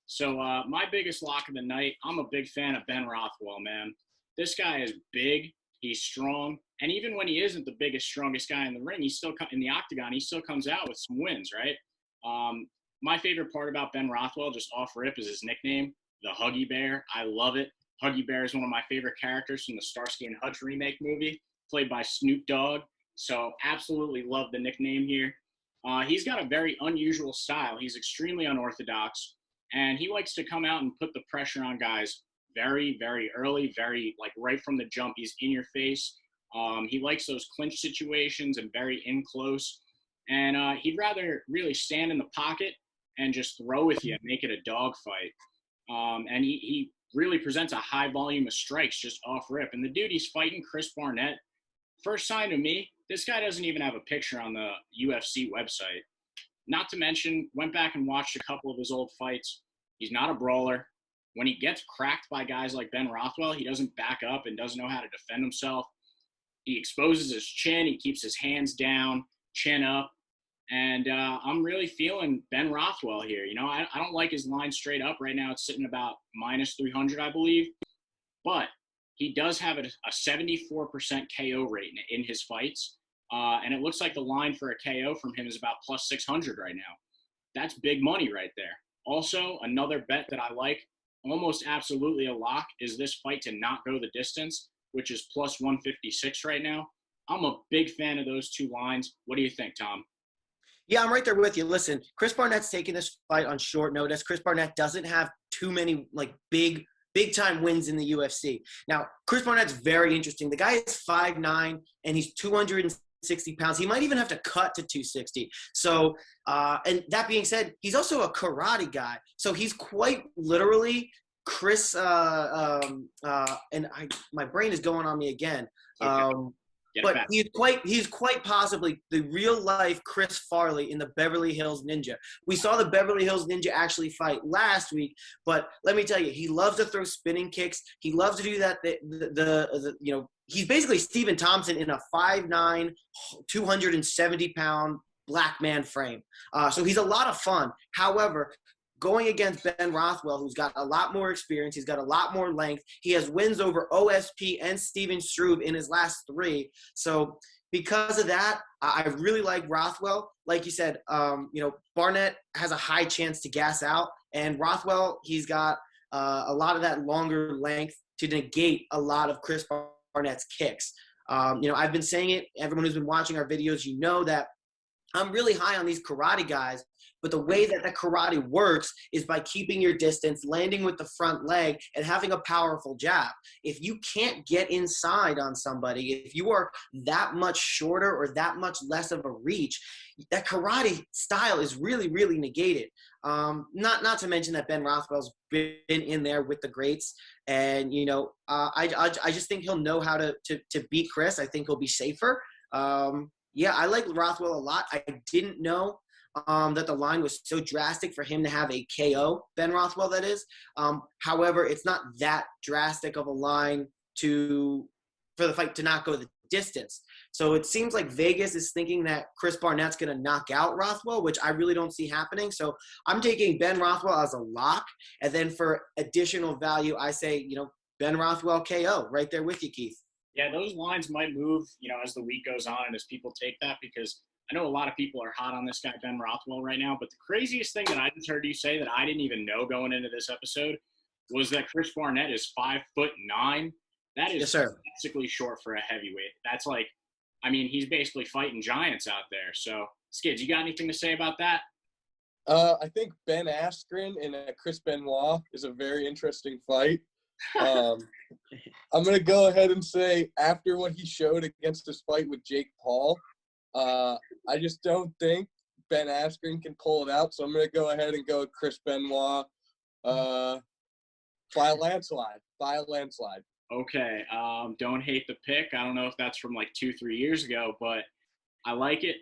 So my biggest lock of the night, I'm a big fan of Ben Rothwell, man. This guy is big, he's strong, and even when he isn't the biggest, strongest guy in the ring, he's still in the octagon. He still comes out with some wins, right? My favorite part about Ben Rothwell, just off rip, is his nickname, the Huggy Bear. I love it. Huggy Bear is one of my favorite characters from the Starsky and Hutch remake movie, played by Snoop Dogg. So absolutely love the nickname here. He's got a very unusual style. He's extremely unorthodox. And he likes to come out and put the pressure on guys very, very early, very, like, right from the jump. He's in your face. He likes those clinch situations and very in close. And he'd rather really stand in the pocket and just throw with you and make it a dogfight. And he really presents a high volume of strikes just off rip. And the dude he's fighting, Chris Barnett, first sign to me, this guy doesn't even have a picture on the UFC website. Not to mention, went back and watched a couple of his old fights. He's not a brawler. When he gets cracked by guys like Ben Rothwell, he doesn't back up and doesn't know how to defend himself. He exposes his chin. He keeps his hands down, chin up. And I'm really feeling Ben Rothwell here. You know, I don't like his line straight up. Right now it's sitting about minus 300, I believe. But he does have a 74% KO rate in his fights. And it looks like the line for a KO from him is about plus 600 right now. That's big money right there. Also, another bet that I like, almost absolutely a lock, is this fight to not go the distance, which is plus 156 right now. I'm a big fan of those two lines. What do you think, Tom? Yeah, I'm right there with you. Listen, Chris Barnett's taking this fight on short notice. Chris Barnett doesn't have too many, like, big time wins in the UFC. Now, Chris Barnett's very interesting. The guy is 5'9", and he's 260 pounds. He might even have to cut to 260. So, and that being said, he's also a karate guy. So he's quite literally Chris, and my brain is going on me again. But he's quite possibly the real life Chris Farley in the Beverly Hills Ninja. We saw the Beverly Hills Ninja actually fight last week, but let me tell you, he loves to throw spinning kicks. He loves to do that. He's basically Stephen Thompson in a 5'9", 270-pound black man frame. So he's a lot of fun. However, going against Ben Rothwell, who's got a lot more experience, he's got a lot more length. He has wins over OSP and Steven Struve in his last 3. So because of that, I really like Rothwell. Like you said, Barnett has a high chance to gas out, and Rothwell, he's got a lot of that longer length to negate a lot of Chris Barnett's kicks. I've been saying it. Everyone who's been watching our videos, you know that I'm really high on these karate guys, but the way that the karate works is by keeping your distance, landing with the front leg, and having a powerful jab. If you can't get inside on somebody, if you are that much shorter or that much less of a reach, that karate style is really, really negated. Not to mention that Ben Rothwell's been in there with the greats, and I just think he'll know how to beat Chris. I think he'll be safer. Yeah, I like Rothwell a lot. I didn't know that the line was so drastic for him to have a KO, Ben Rothwell, that is. However, it's not that drastic of a line for the fight to not go the distance. So it seems like Vegas is thinking that Chris Barnett's going to knock out Rothwell, which I really don't see happening. So I'm taking Ben Rothwell as a lock. And then for additional value, I say, Ben Rothwell KO right there with you, Keith. Yeah, those lines might move, as the week goes on and as people take that, because I know a lot of people are hot on this guy, Ben Rothwell, right now. But the craziest thing that I just heard you say that I didn't even know going into this episode was that Chris Barnett is 5'9". That is basically short for a heavyweight. That's like, he's basically fighting giants out there. So, Skids, you got anything to say about that? I think Ben Askren and Chris Benoit is a very interesting fight. I'm going to go ahead and say after what he showed against his fight with Jake Paul, I just don't think Ben Askren can pull it out. So I'm going to go ahead and go with Chris Benoit by a landslide. Okay. Don't hate the pick. I don't know if that's from like 2-3 years ago, but I like it.